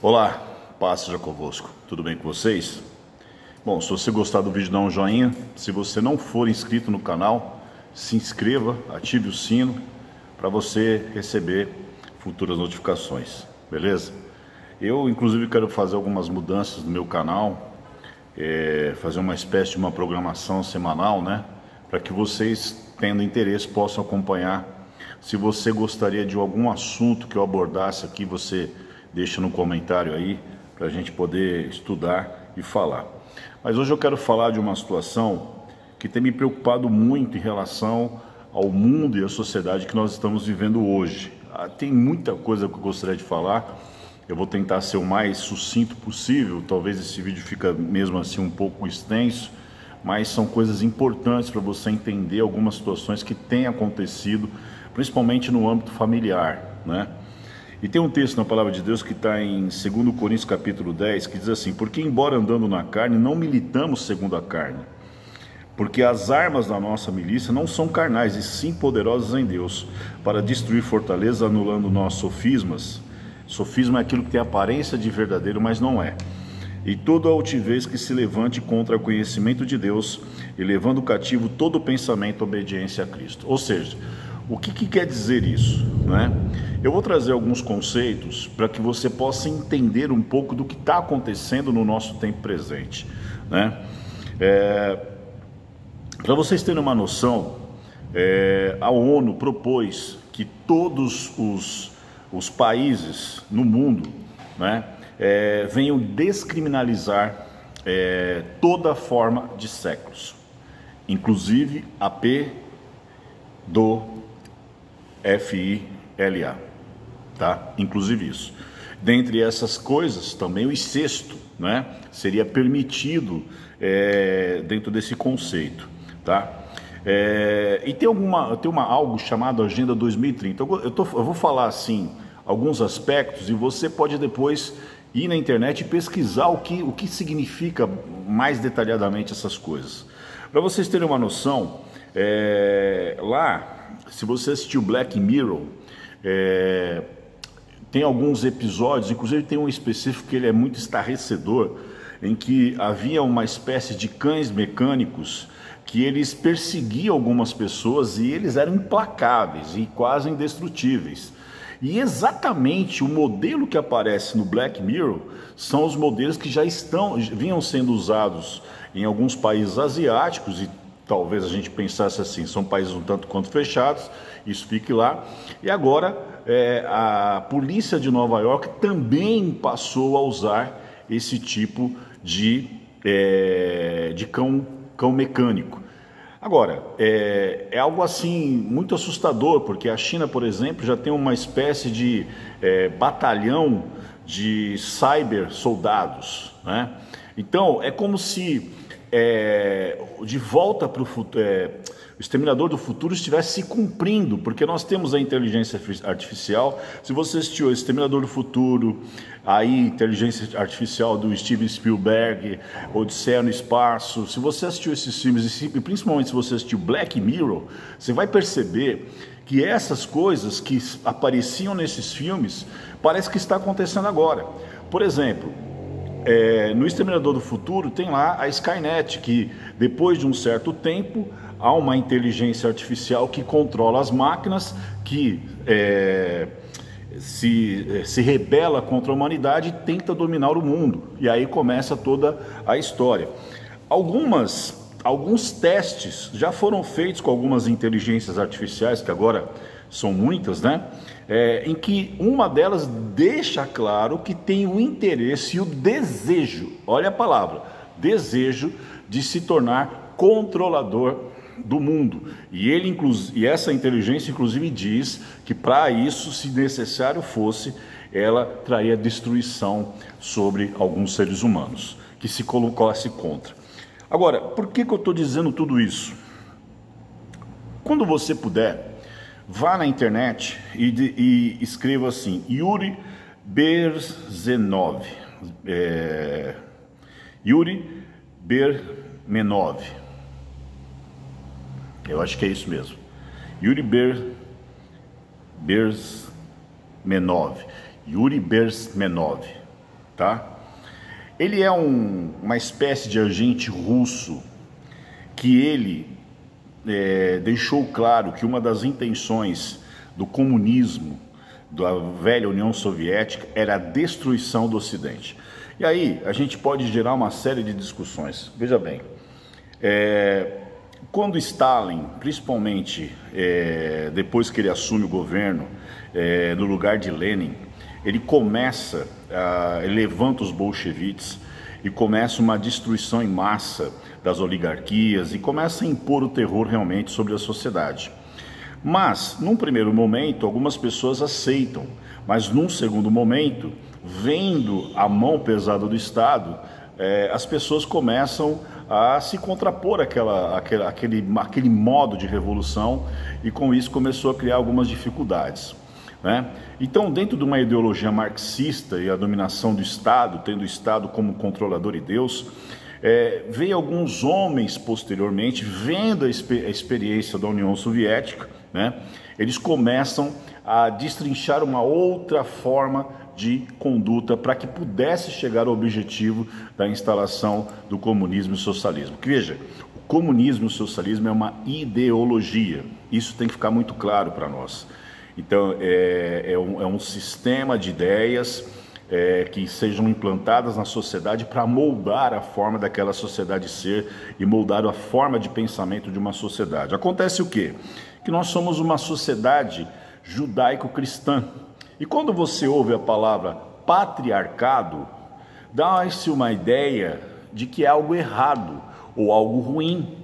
Olá, paz seja convosco, tudo bem com vocês? Bom, se você gostar do vídeo, dá um joinha. Se você não for inscrito no canal, se inscreva, ative o sino para você receber futuras notificações, beleza? Eu inclusive quero fazer algumas mudanças no meu canal, fazer uma espécie de uma programação semanal, né? Para que vocês, tendo interesse, possam acompanhar. Se você gostaria de algum assunto que eu abordasse aqui, você deixa no comentário aí, para a gente poder estudar e falar. Mas hoje eu quero falar de uma situação que tem me preocupado muito em relação ao mundo e à sociedade que nós estamos vivendo hoje. Tem muita coisa que eu gostaria de falar, eu vou tentar ser o mais sucinto possível, talvez esse vídeo fica mesmo assim um pouco extenso, mas são coisas importantes para você entender algumas situações que têm acontecido, principalmente no âmbito familiar, né? E tem um texto na Palavra de Deus que está em 2 Coríntios capítulo 10, que diz assim: porque embora andando na carne, não militamos segundo a carne, porque as armas da nossa milícia não são carnais, e sim poderosas em Deus, para destruir fortalezas, anulando nossos sofismas. Sofisma é aquilo que tem aparência de verdadeiro, mas não é. E toda altivez que se levante contra o conhecimento de Deus, e levando cativo todo pensamento à obediência a Cristo. Ou seja, o que quer dizer isso, né? Eu vou trazer alguns conceitos para que você possa entender um pouco do que está acontecendo no nosso tempo presente, né? Para vocês terem uma noção, a ONU propôs que todos os países no mundo, né, venham descriminalizar toda forma de sexo, inclusive a pedofilia, tá? Inclusive isso. Dentre essas coisas, também o incesto, né, seria permitido dentro desse conceito, tá? E tem algo chamado Agenda 2030. Eu vou falar assim alguns aspectos e você pode depois ir na internet e pesquisar o que significa mais detalhadamente essas coisas. Para vocês terem uma noção, lá, se você assistiu Black Mirror, tem alguns episódios, inclusive tem um específico que ele é muito estarrecedor, em que havia uma espécie de cães mecânicos que eles perseguiam algumas pessoas e eles eram implacáveis e quase indestrutíveis. E exatamente o modelo que aparece no Black Mirror são os modelos que vinham sendo usados em alguns países asiáticos, e talvez a gente pensasse assim, são países um tanto quanto fechados, isso fique lá. E agora a polícia de Nova York também passou a usar esse tipo de cão mecânico. Agora, é algo assim muito assustador, porque a China, por exemplo, já tem uma espécie de batalhão de cyber soldados, né? Então, é como se de volta para o futuro, o Exterminador do Futuro estivesse se cumprindo, porque nós temos a inteligência artificial. Se você assistiu o Exterminador do Futuro, aí inteligência artificial do Steven Spielberg, Odisseia no Espaço, se você assistiu esses filmes, e principalmente se você assistiu Black Mirror, você vai perceber que essas coisas que apareciam nesses filmes, parece que está acontecendo agora. Por exemplo, no Exterminador do Futuro tem lá a Skynet, que depois de um certo tempo há uma inteligência artificial que controla as máquinas, que se rebela contra a humanidade e tenta dominar o mundo. E aí começa toda a história. Alguns testes já foram feitos com algumas inteligências artificiais, que agora são muitas, né? Em que uma delas deixa claro que tem o interesse e o desejo, olha a palavra, desejo de se tornar controlador do mundo. E essa inteligência inclusive diz que para isso, se necessário fosse, ela traria destruição sobre alguns seres humanos que se colocasse contra. Agora, por que eu estou dizendo tudo isso? Quando você puder, vá na internet e escreva assim, Yuri Bezmenov, Yuri Bezmenov, eu acho que é isso mesmo, Yuri Bezmenov, tá? Ele é uma espécie de agente russo que ele deixou claro que uma das intenções do comunismo, da velha União Soviética, era a destruição do Ocidente. E aí a gente pode gerar uma série de discussões. Veja bem, quando Stalin, principalmente depois que ele assume o governo, no lugar de Lenin, ele começa, ele levanta os bolcheviques e começa uma destruição em massa das oligarquias e começa a impor o terror realmente sobre a sociedade. Mas, num primeiro momento, algumas pessoas aceitam, mas num segundo momento, vendo a mão pesada do Estado, as pessoas começam a se contrapor àquele modo de revolução, e com isso começou a criar algumas dificuldades, né? Então, dentro de uma ideologia marxista e a dominação do Estado, tendo o Estado como controlador e Deus, veio alguns homens posteriormente, vendo a experiência da União Soviética, né? Eles começam a destrinchar uma outra forma de conduta para que pudesse chegar ao objetivo da instalação do comunismo e socialismo. Que veja, o comunismo e o socialismo é uma ideologia, isso tem que ficar muito claro para nós. Então, é um sistema de ideias que sejam implantadas na sociedade para moldar a forma daquela sociedade ser e moldar a forma de pensamento de uma sociedade. Acontece o quê? Que nós somos uma sociedade judaico-cristã. E quando você ouve a palavra patriarcado, dá-se uma ideia de que é algo errado ou algo ruim.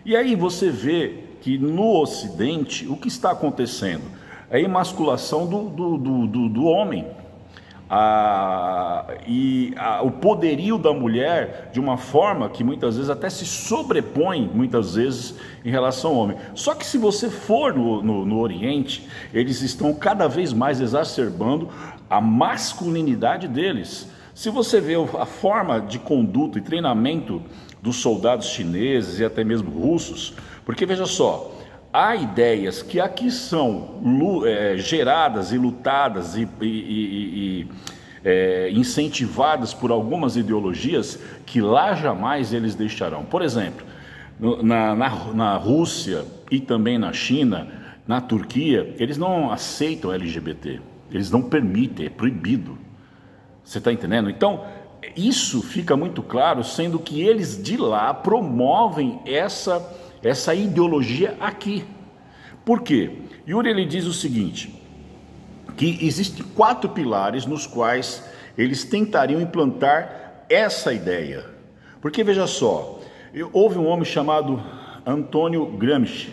E aí você vê que no Ocidente, o que está acontecendo? É a emasculação do homem. O poderio da mulher de uma forma que muitas vezes até se sobrepõe muitas vezes em relação ao homem. Só que se você for no Oriente, eles estão cada vez mais exacerbando a masculinidade deles. Se você vê a forma de conduta e treinamento dos soldados chineses e até mesmo russos, porque veja só, há ideias que aqui são geradas e lutadas e incentivadas por algumas ideologias que lá jamais eles deixarão. Por exemplo, na Rússia e também na China, na Turquia, eles não aceitam LGBT, eles não permitem, é proibido. Você está entendendo? Então, isso fica muito claro, sendo que eles de lá promovem essa ideologia aqui. Por quê? Yuri ele diz o seguinte, que existem 4 pilares nos quais eles tentariam implantar essa ideia. Porque veja só, houve um homem chamado Antônio Gramsci.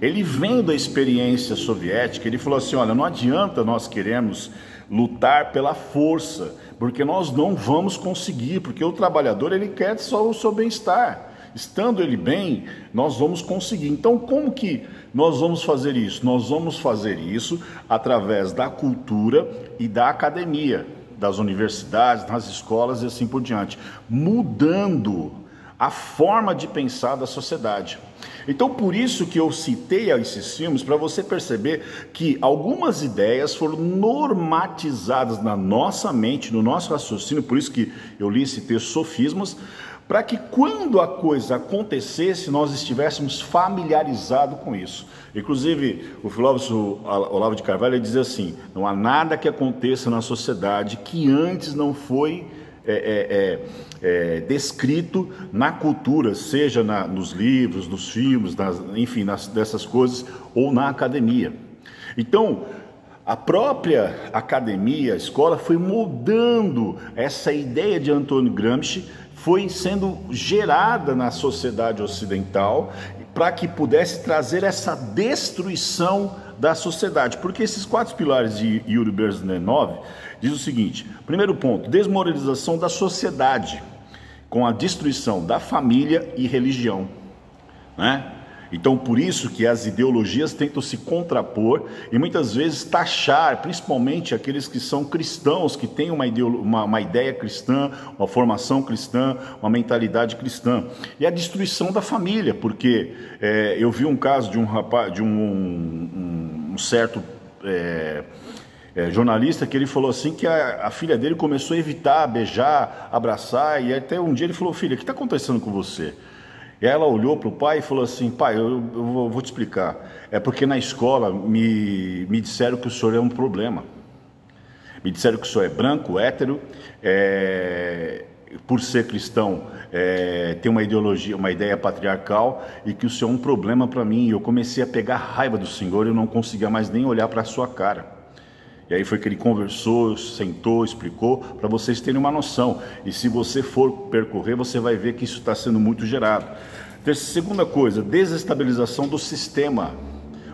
Ele vendo a experiência soviética, ele falou assim, olha, não adianta nós queremos lutar pela força, porque nós não vamos conseguir, porque o trabalhador ele quer só o seu bem-estar. Estando ele bem, nós vamos conseguir. Então, como que nós vamos fazer isso? Nós vamos fazer isso através da cultura e da academia, das universidades, das escolas e assim por diante, mudando a forma de pensar da sociedade. Então, por isso que eu citei esses filmes, para você perceber que algumas ideias foram normatizadas na nossa mente, no nosso raciocínio, por isso que eu li esse texto Sofismas, para que quando a coisa acontecesse, nós estivéssemos familiarizados com isso. Inclusive, o filósofo Olavo de Carvalho dizia assim, não há nada que aconteça na sociedade que antes não foi descrito na cultura, seja nos livros, nos filmes, enfim, dessas coisas, ou na academia. Então, a própria academia, a escola, foi moldando essa ideia de Antônio Gramsci, foi sendo gerada na sociedade ocidental para que pudesse trazer essa destruição da sociedade. Porque esses 4 pilares de Yuri Bezmenov diz o seguinte, primeiro ponto, desmoralização da sociedade com a destruição da família e religião, né? Então, por isso que as ideologias tentam se contrapor e muitas vezes taxar, principalmente aqueles que são cristãos, que têm uma ideia cristã, uma formação cristã, uma mentalidade cristã. E a destruição da família, porque eu vi um caso de um rapaz, de um certo jornalista, que ele falou assim que a filha dele começou a evitar beijar, abraçar, e até um dia ele falou: filha, o que está acontecendo com você? E ela olhou para o pai e falou assim: pai, eu vou te explicar, é porque na escola me disseram que o senhor é um problema, me disseram que o senhor é branco, hétero, por ser cristão, tem uma ideologia, uma ideia patriarcal, e que o senhor é um problema para mim. E eu comecei a pegar raiva do senhor, eu não conseguia mais nem olhar para a sua cara. E aí foi que ele conversou, sentou, explicou, para vocês terem uma noção. E se você for percorrer, você vai ver que isso está sendo muito gerado. Segunda coisa, desestabilização do sistema.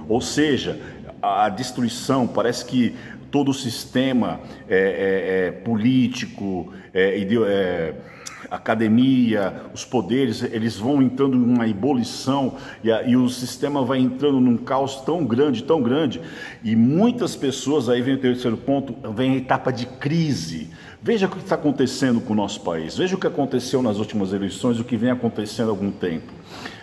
Ou seja, a destruição, parece que todo o sistema político, academia, os poderes, eles vão entrando em uma ebulição e o sistema vai entrando num caos tão grande, e muitas pessoas, aí vem o terceiro ponto, vem a etapa de crise. Veja o que está acontecendo com o nosso país, veja o que aconteceu nas últimas eleições, o que vem acontecendo há algum tempo.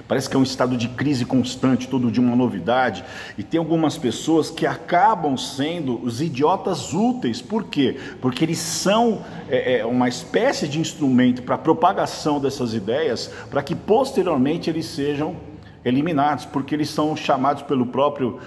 Parece que é um estado de crise constante, todo dia uma novidade, e tem algumas pessoas que acabam sendo os idiotas úteis. Por quê? Porque eles são uma espécie de instrumento para a propagação dessas ideias, para que posteriormente eles sejam eliminados, porque eles são chamados pelo próprio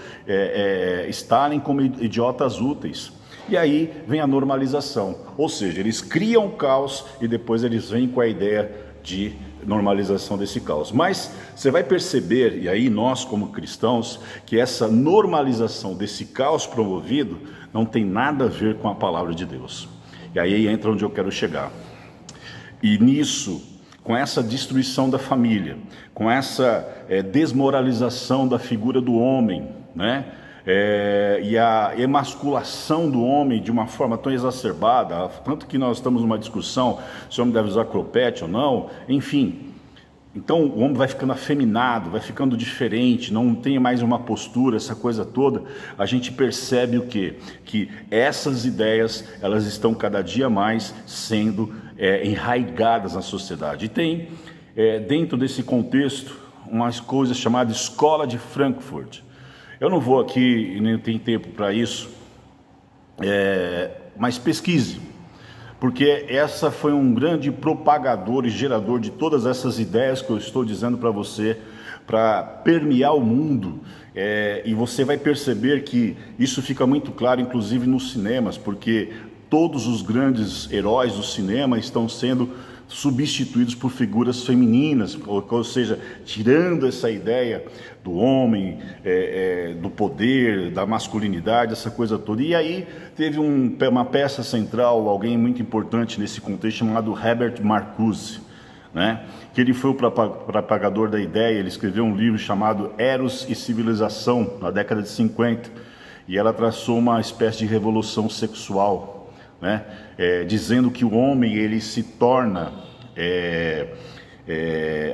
Stalin como idiotas úteis. E aí vem a normalização, ou seja, eles criam o caos e depois eles vêm com a ideia de normalização desse caos. Mas você vai perceber, e aí nós como cristãos, que essa normalização desse caos promovido não tem nada a ver com a palavra de Deus. E aí entra onde eu quero chegar. E nisso, com essa destruição da família, com essa desmoralização da figura do homem, né? E a emasculação do homem de uma forma tão exacerbada, tanto que nós estamos numa discussão se o homem deve usar cropete ou não, enfim. Então o homem vai ficando afeminado, vai ficando diferente, não tem mais uma postura, essa coisa toda. A gente percebe o quê? Que essas ideias, elas estão cada dia mais sendo enraigadas na sociedade. E tem, dentro desse contexto, umas coisas chamadas Escola de Frankfurt. Eu não vou aqui, nem tenho tempo para isso, mas pesquise, porque essa foi um grande propagador e gerador de todas essas ideias que eu estou dizendo para você, para permear o mundo, e você vai perceber que isso fica muito claro, inclusive nos cinemas, porque todos os grandes heróis do cinema estão sendo substituídos por figuras femininas, ou seja, tirando essa ideia do homem, do poder, da masculinidade, essa coisa toda. E aí teve uma peça central, alguém muito importante nesse contexto, chamado Herbert Marcuse, né? Que ele foi o propagador da ideia. Ele escreveu um livro chamado Eros e Civilização, na década de 50, e ela traçou uma espécie de revolução sexual, né? Dizendo que o homem ele se torna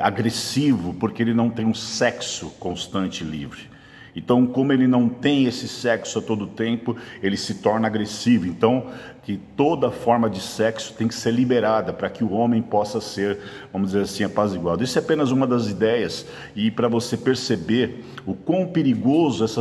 agressivo porque ele não tem um sexo constante e livre. Então, como ele não tem esse sexo a todo tempo, ele se torna agressivo. Então, que toda forma de sexo tem que ser liberada para que o homem possa ser, vamos dizer assim, apaziguado. Isso é apenas uma das ideias, e para você perceber o quão perigosas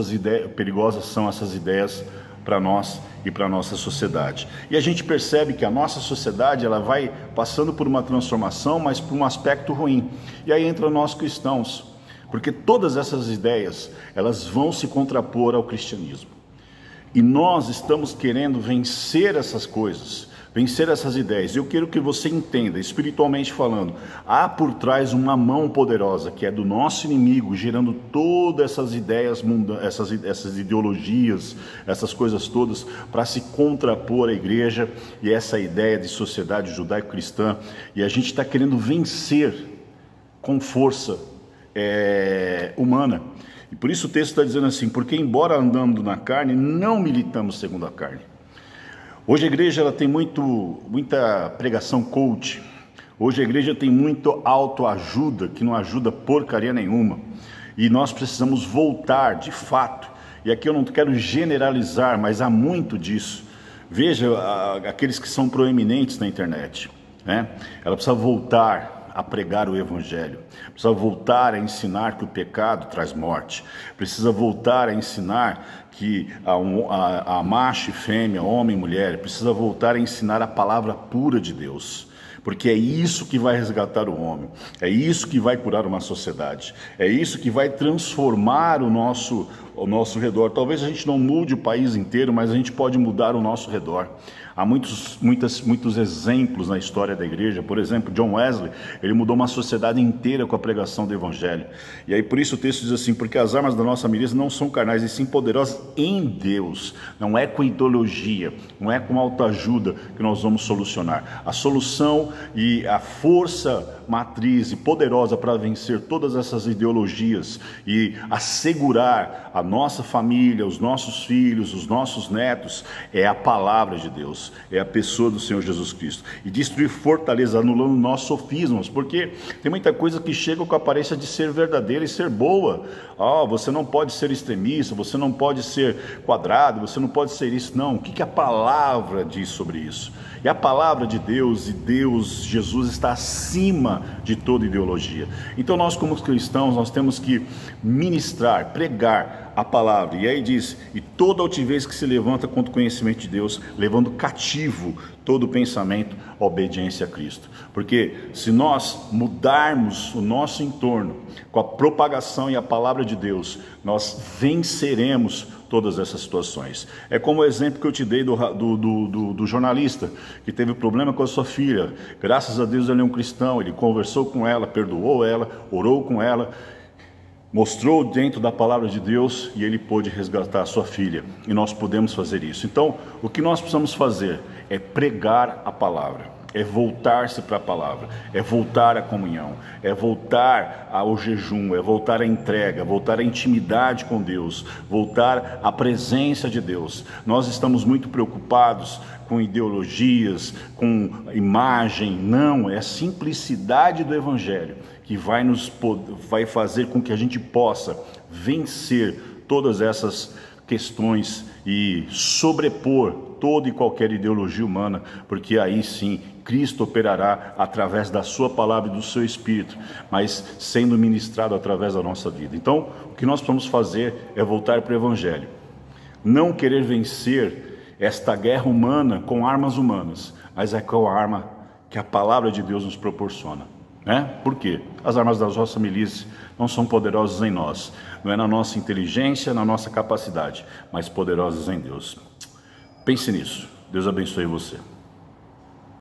são essas ideias para nós e para a nossa sociedade. E a gente percebe que a nossa sociedade ela vai passando por uma transformação, mas por um aspecto ruim. E aí entra nós cristãos, porque todas essas ideias elas vão se contrapor ao cristianismo. E nós estamos querendo vencer essas coisas, vencer essas ideias. Eu quero que você entenda, espiritualmente falando, há por trás uma mão poderosa, que é do nosso inimigo, gerando todas essas ideias, essas ideologias, essas coisas todas, para se contrapor à igreja e essa ideia de sociedade judaico-cristã. E a gente está querendo vencer com força humana. E por isso o texto está dizendo assim: porque embora andando na carne, não militamos segundo a carne. Hoje a igreja ela tem muita pregação coach. Hoje a igreja tem muito autoajuda, que não ajuda porcaria nenhuma. E nós precisamos voltar, de fato. E aqui eu não quero generalizar, mas há muito disso. Veja aqueles que são proeminentes na internet, né? Ela precisa voltar a pregar o evangelho, precisa voltar a ensinar que o pecado traz morte, precisa voltar a ensinar que a macho e fêmea, homem e mulher, precisa voltar a ensinar a palavra pura de Deus. Porque é isso que vai resgatar o homem, é isso que vai curar uma sociedade, é isso que vai transformar o nosso redor. Talvez a gente não mude o país inteiro, mas a gente pode mudar o nosso redor. Há muitos exemplos na história da igreja. Por exemplo, John Wesley, ele mudou uma sociedade inteira com a pregação do evangelho. E aí por isso o texto diz assim: porque as armas da nossa milícia não são carnais, e sim poderosas em Deus. Não é com ideologia, não é com autoajuda que nós vamos solucionar. A solução e a força matriz e poderosa para vencer todas essas ideologias e assegurar a nossa família, os nossos filhos, os nossos netos, é a palavra de Deus, é a pessoa do Senhor Jesus Cristo. E destruir fortaleza, anulando nossos sofismas, porque tem muita coisa que chega com a aparência de ser verdadeira e ser boa. Você não pode ser extremista, você não pode ser quadrado, você não pode ser isso. Não, o que a palavra diz sobre isso? E a palavra de Deus, e Deus, Jesus, está acima de toda ideologia. Então nós, como cristãos, nós temos que ministrar, pregar a palavra. E aí diz: e toda altivez que se levanta contra o conhecimento de Deus, levando cativo todo o pensamento à obediência a Cristo. Porque se nós mudarmos o nosso entorno com a propagação e a palavra de Deus, nós venceremos todas essas situações. É como o exemplo que eu te dei do jornalista que teve problema com a sua filha. Graças a Deus ele é um cristão, ele conversou com ela, perdoou ela, orou com ela, mostrou dentro da palavra de Deus, e ele pôde resgatar a sua filha. E nós podemos fazer isso. Então, o que nós precisamos fazer é pregar a palavra, é voltar-se para a palavra, é voltar à comunhão, é voltar ao jejum, é voltar à entrega, voltar à intimidade com Deus, voltar à presença de Deus. Nós estamos muito preocupados com ideologias, com imagem. Não, é a simplicidade do evangelho que vai fazer com que a gente possa vencer todas essas questões e sobrepor toda e qualquer ideologia humana, porque aí sim Cristo operará através da sua palavra e do seu Espírito, mas sendo ministrado através da nossa vida. Então, o que nós precisamos fazer é voltar para o evangelho, não querer vencer esta guerra humana com armas humanas, mas é com a arma que a palavra de Deus nos proporciona. Por quê? As armas da nossa milícia não são poderosas em nós, não é na nossa inteligência, na nossa capacidade, mas poderosas em Deus. Pense nisso. Deus abençoe você.